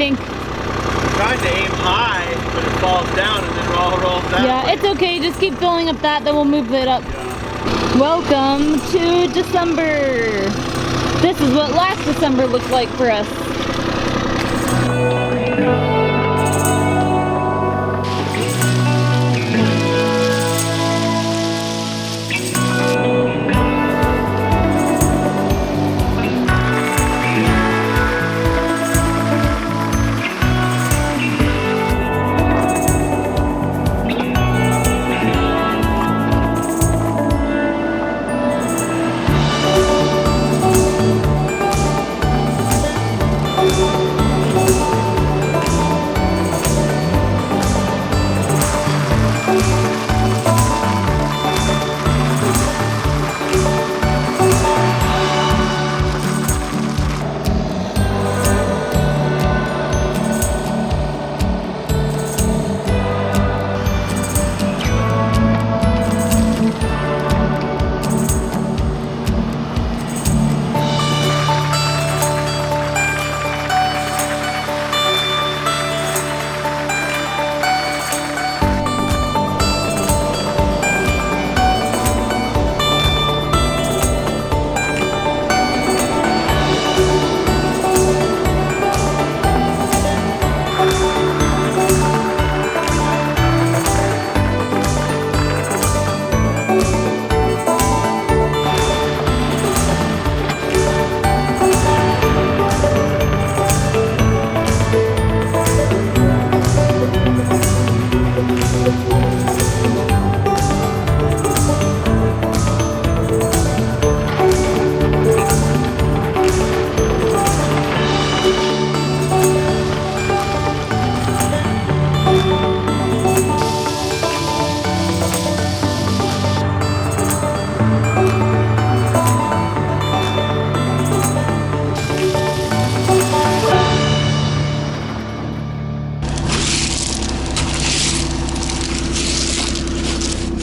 think? I'm trying to aim high, but it falls down and then rolls that Yeah, way. it's okay. Just keep filling up that, then we'll move it up. Yeah. Welcome to December. This is what last December looked like for us.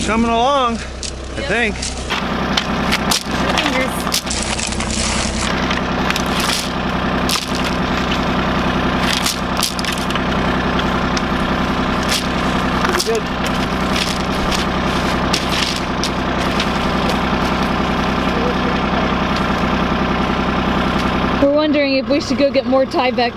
Coming along, I think. Pretty good. We're wondering if we should go get more Tyvek.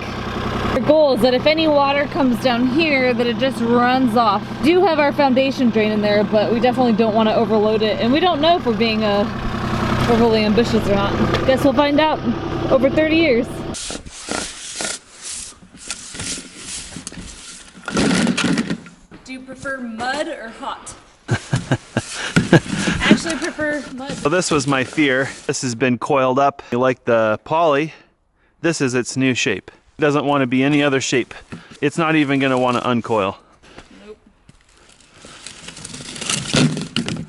Our goal is that if any water comes down here, that it just runs off. We do have our foundation drain in there, but we definitely don't want to overload it. And we don't know if we're being overly ambitious or not. Guess we'll find out over 30 years. Do you prefer mud or hot? I actually prefer mud. So this was my fear. This has been coiled up. You like the poly, this is its new shape. It doesn't want to be any other shape. It's not even going to want to uncoil. Nope.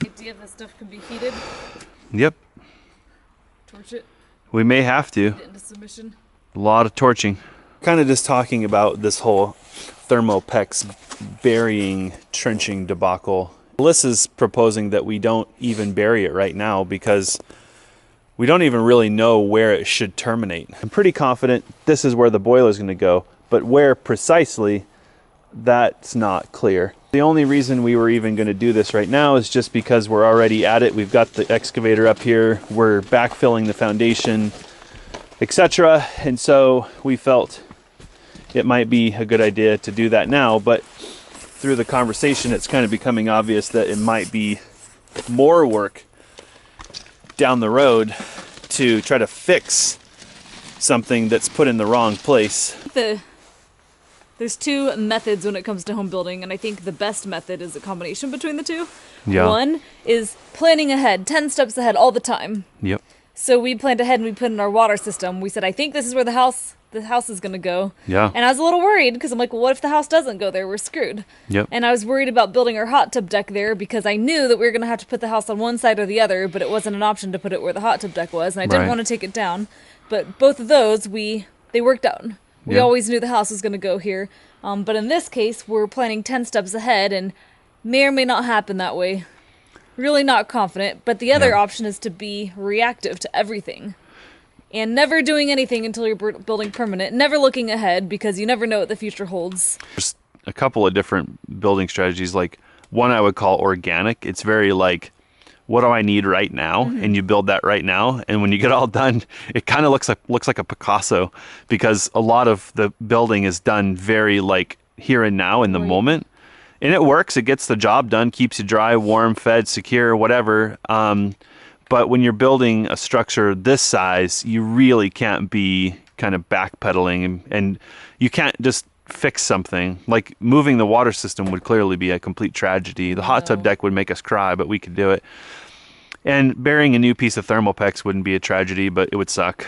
Idea if this stuff can be heated, Yep, torch it, we may have to. get into submission. A lot of torching. Kind of just talking about this whole Thermopex burying, trenching debacle. Alyssa's proposing that we don't even bury it right now because we don't even really know where it should terminate. I'm pretty confident this is where the boiler is going to go, but where precisely, that's not clear. The only reason we were even going to do this right now is just because we're already at it. We've got the excavator up here, we're backfilling the foundation, etc. And so we felt it might be a good idea to do that now, but through the conversation it's kind of becoming obvious that it might be more work down the road to try to fix something that's put in the wrong place. There's two methods when it comes to home building, and I think the best method is a combination between the two. Yeah. One is planning ahead, 10 steps ahead all the time. Yep. So we planned ahead and we put in our water system. We said, I think this is where the house is going to go. Yeah. And I was a little worried because I'm like, well, what if the house doesn't go there? We're screwed. Yep. And I was worried about building our hot tub deck there because I knew that we were going to have to put the house on one side or the other, but it wasn't an option to put it where the hot tub deck was. And I didn't Right. want to take it down. But both of those, they worked out. We Yeah. always knew the house was going to go here. But in this case, we're planning 10 steps ahead and may or may not happen that way. Really not confident. But the other Yeah. option is to be reactive to everything. and never doing anything until you're building permanent, never looking ahead because you never know what the future holds. There's a couple of different building strategies. Like one I would call organic. It's very like, what do I need right now? And you build that right now. And when you get all done, it kind of looks like a Picasso, because a lot of the building is done very like here and now in the moment. And it works. It gets the job done, keeps you dry, warm, fed, secure, whatever. But when you're building a structure this size, you really can't be kind of backpedaling, and you can't just fix something. Like moving the water system would clearly be a complete tragedy. The hot tub deck would make us cry, but we could do it. And burying a new piece of Thermopex wouldn't be a tragedy, but it would suck.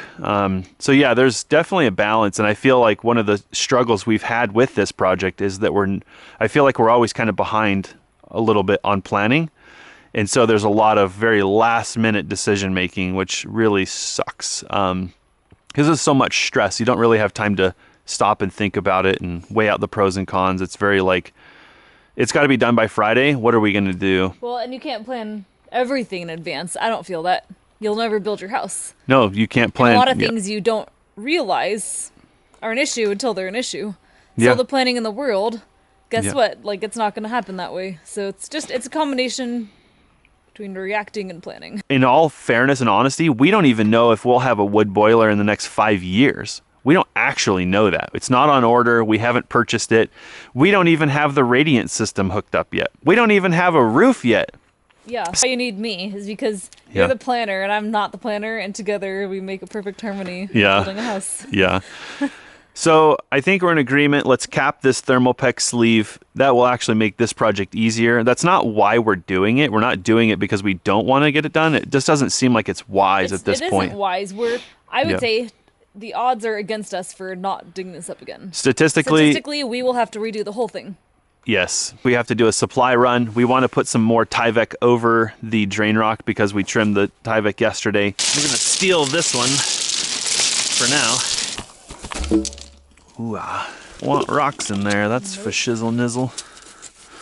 So yeah, there's definitely a balance. And I feel like one of the struggles we've had with this project is that I feel like we're always kind of behind a little bit on planning. And so there's a lot of very last minute decision making, which really sucks. Because there's so much stress. You don't really have time to stop and think about it and weigh out the pros and cons. It's very like, it's got to be done by Friday. What are we going to do? Well, and you can't plan everything in advance. I don't feel that. You'll never build your house. No, you can't plan. And a lot of things you don't realize are an issue until they're an issue. So the planning in the world, guess what? Like, it's not going to happen that way. So it's a combination between reacting and planning. In all fairness and honesty, we don't even know if we'll have a wood boiler in the next 5 years. We don't actually know that. It's not on order. We haven't purchased it. We don't even have the radiant system hooked up yet. We don't even have a roof yet. Yeah. Why you need me is because you're the planner and I'm not the planner, and together we make a perfect harmony building a house. Yeah. So I think we're in agreement. Let's cap this Thermopex sleeve. That will actually make this project easier. That's not why we're doing it. We're not doing it because we don't want to get it done. It just doesn't seem like it's wise at this point. It isn't wise. I would say the odds are against us for not digging this up again. Statistically, we will have to redo the whole thing. Yes, we have to do a supply run. We want to put some more Tyvek over the drain rock because we trimmed the Tyvek yesterday. We're going to steal this one for now. Ooh, want rocks in there. That's for shizzle nizzle.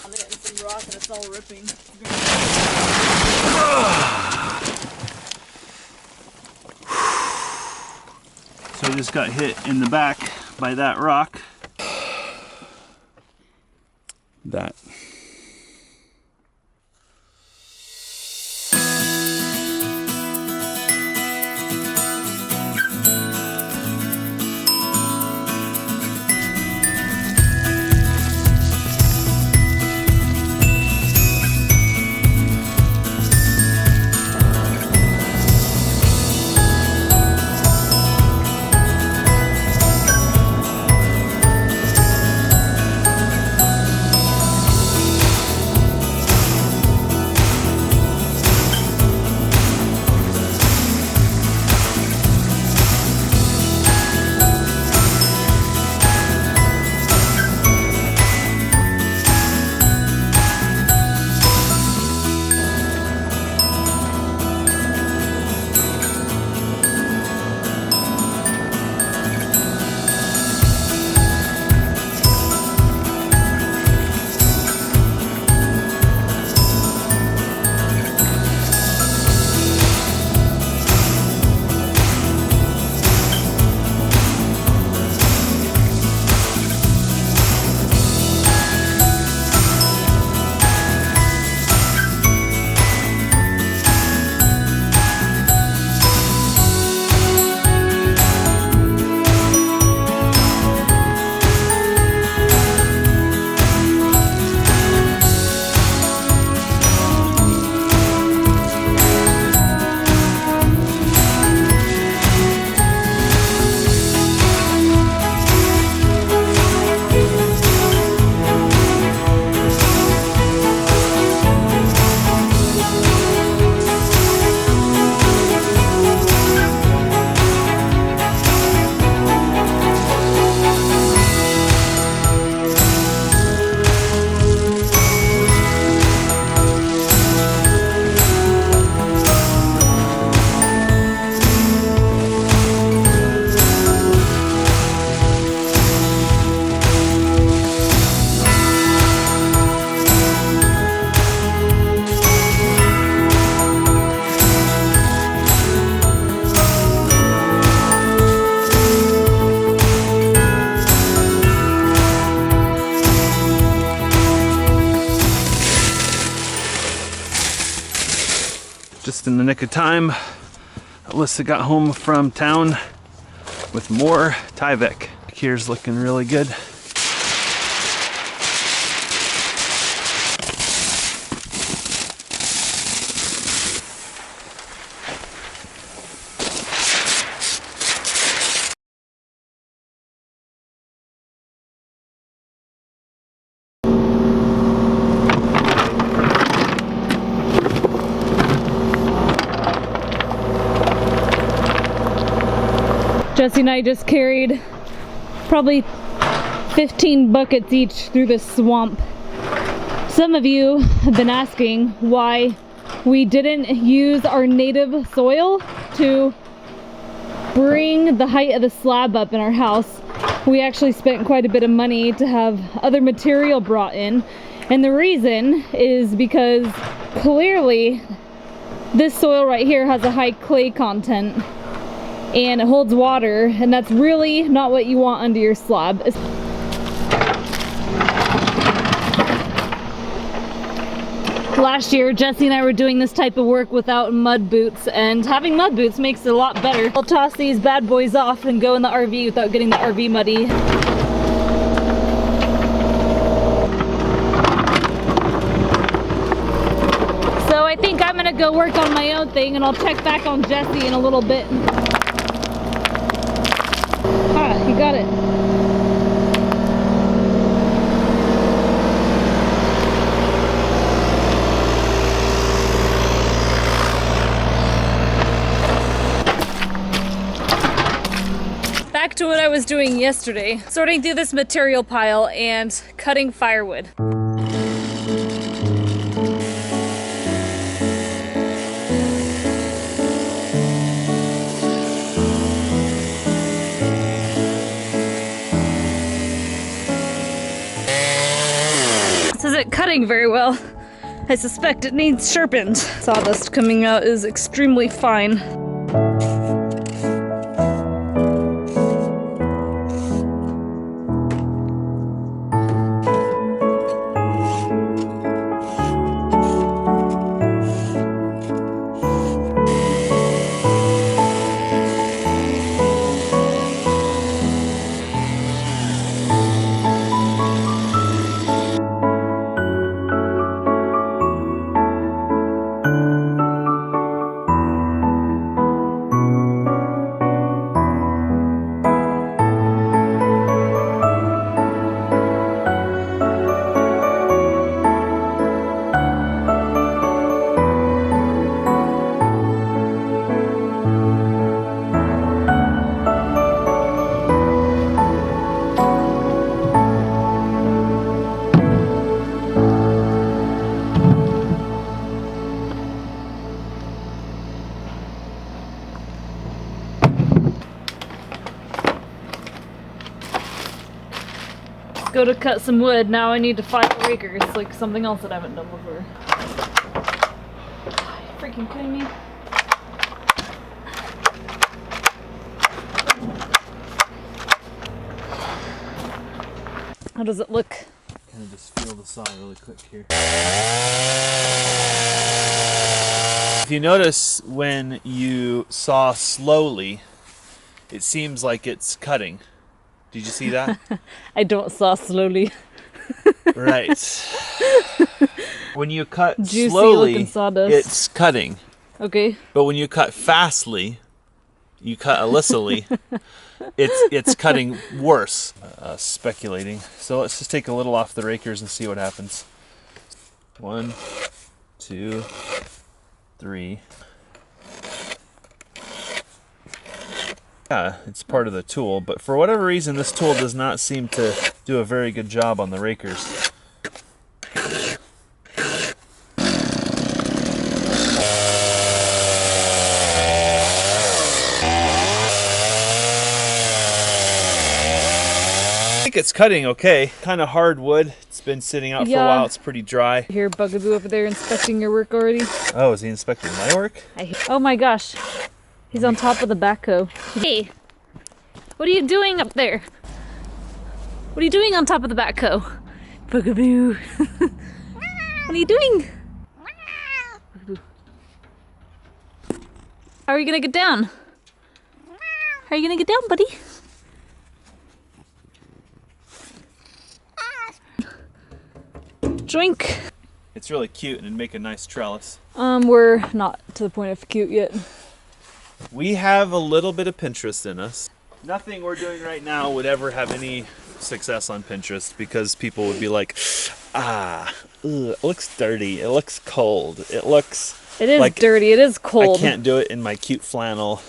I'm hitting some rock and it's all ripping. So I just got hit in the back by that rock. That. Just in the nick of time, Alyssa got home from town with more Tyvek. Here's looking really good. Jesse and I just carried probably 15 buckets each through this swamp. Some of you have been asking why we didn't use our native soil to bring the height of the slab up in our house. We actually spent quite a bit of money to have other material brought in, and the reason is because clearly this soil right here has a high clay content and it holds water, and that's really not what you want under your slab. Last year, Jesse and I were doing this type of work without mud boots, and having mud boots makes it a lot better. I'll toss these bad boys off and go in the RV without getting the RV muddy. So I think I'm gonna go work on my own thing, and I'll check back on Jesse in a little bit. Ah, you got it. Back to what I was doing yesterday, sorting through this material pile and cutting firewood. This isn't cutting very well. I suspect it needs sharpened. Sawdust coming out is extremely fine. Go to cut some wood, now I need to file rakers, like something else that I haven't done before. Are you freaking kidding me? How does it look? Kind of just feel the saw really quick here. If you notice, when you saw slowly, it seems like it's cutting. Did you see that? I don't saw slowly. Right. When you cut Juicy slowly, looking sawdust. it's cutting. Okay. But when you cut fastly, you cut Alyssa-ly, it's cutting worse. Speculating. So let's just take a little off the rakers and see what happens. 1, 2, 3. Yeah, it's part of the tool, but for whatever reason, this tool does not seem to do a very good job on the rakers. I think it's cutting okay. Kind of hard wood. It's been sitting out for a while. It's pretty dry. I hear Bugaboo over there inspecting your work already. Oh, is he inspecting my work? Oh my gosh. He's on top of the backhoe. Hey, what are you doing up there? What are you doing on top of the backhoe? Bugaboo. What are you doing? Bugaboo. How are you gonna get down? How are you gonna get down, buddy? Drink. It's really cute and it'd make a nice trellis. We're not to the point of cute yet. We have a little bit of Pinterest in us. Nothing we're doing right now would ever have any success on Pinterest because people would be like, it looks dirty, it looks cold, it looks... It is like, dirty, it is cold. I can't do it in my cute flannel.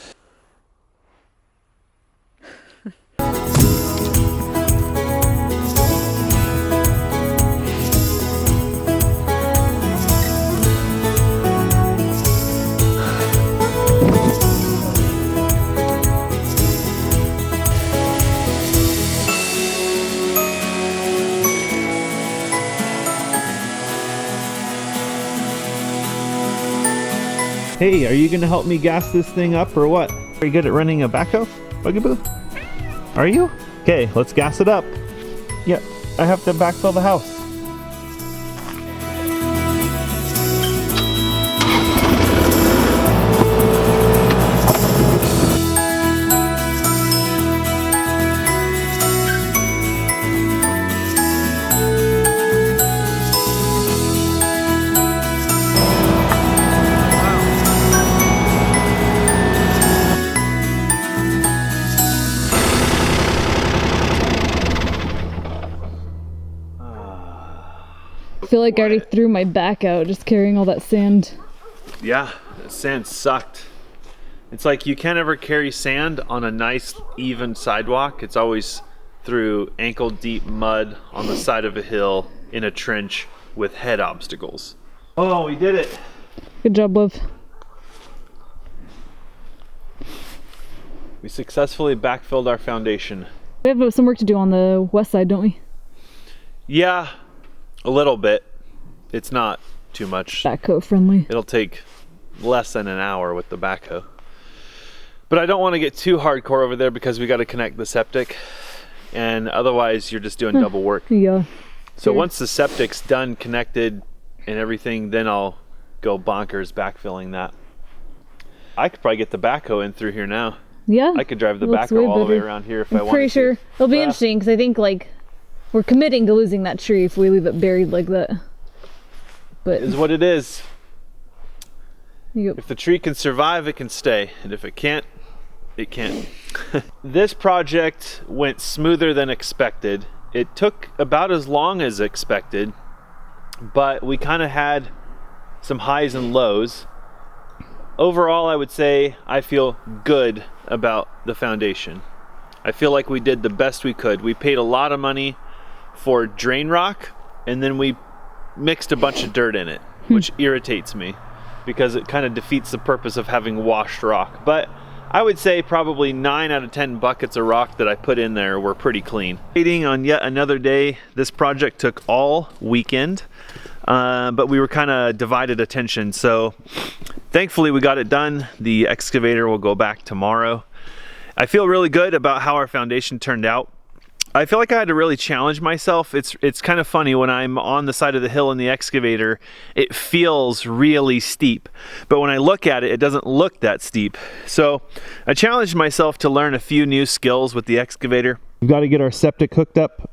Hey, are you gonna help me gas this thing up or what? Are you good at running a backhoe, Bugaboo? Are you? Okay, let's gas it up. Yeah, I have to backfill the house. I feel like I already threw my back out just carrying all that sand. Yeah, the sand sucked. It's like you can't ever carry sand on a nice, even sidewalk. It's always through ankle-deep mud on the side of a hill in a trench with head obstacles. Oh, we did it. Good job, Liv. We successfully backfilled our foundation. We have some work to do on the west side, don't we? Yeah, a little bit. It's not too much. Backhoe friendly. It'll take less than an hour with the backhoe. But I don't want to get too hardcore over there because we got to connect the septic, and otherwise you're just doing double work. Yeah. So Sure. once the septic's done, connected and everything, then I'll go bonkers backfilling that. I could probably get the backhoe in through here now. Yeah. I could drive the Looks backhoe way all the way better. around here if I I'm wanted pretty to. sure it'll be Yeah. interesting because I think like we're committing to losing that tree if we leave it buried like that. But Is what it is. you If the tree can survive, it can stay. And if it can't, it can't. This project went smoother than expected. It took about as long as expected, but we kind of had some highs and lows. Overall, I would say I feel good about the foundation. I feel like we did the best we could. We paid a lot of money for drain rock, and then we mixed a bunch of dirt in it, which irritates me because it kind of defeats the purpose of having washed rock. But I would say probably 9 out of 10 buckets of rock that I put in there were pretty clean. Waiting on yet another day. This project took all weekend, but we were kind of divided attention. So thankfully we got it done. The excavator will go back tomorrow. I feel really good about how our foundation turned out. I feel like I had to really challenge myself. It's kind of funny when I'm on the side of the hill in the excavator, it feels really steep. But when I look at it, it doesn't look that steep. So I challenged myself to learn a few new skills with the excavator. We've got to get our septic hooked up,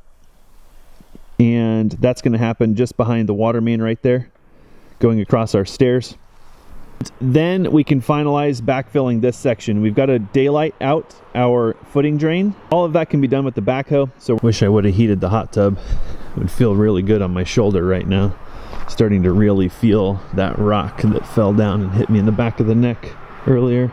and that's going to happen just behind the water main right there, going across our stairs. Then we can finalize backfilling this section. We've got to daylight out our footing drain. All of that can be done with the backhoe. So wish I would have heated the hot tub. It would feel really good on my shoulder right now. Starting to really feel that rock that fell down and hit me in the back of the neck earlier.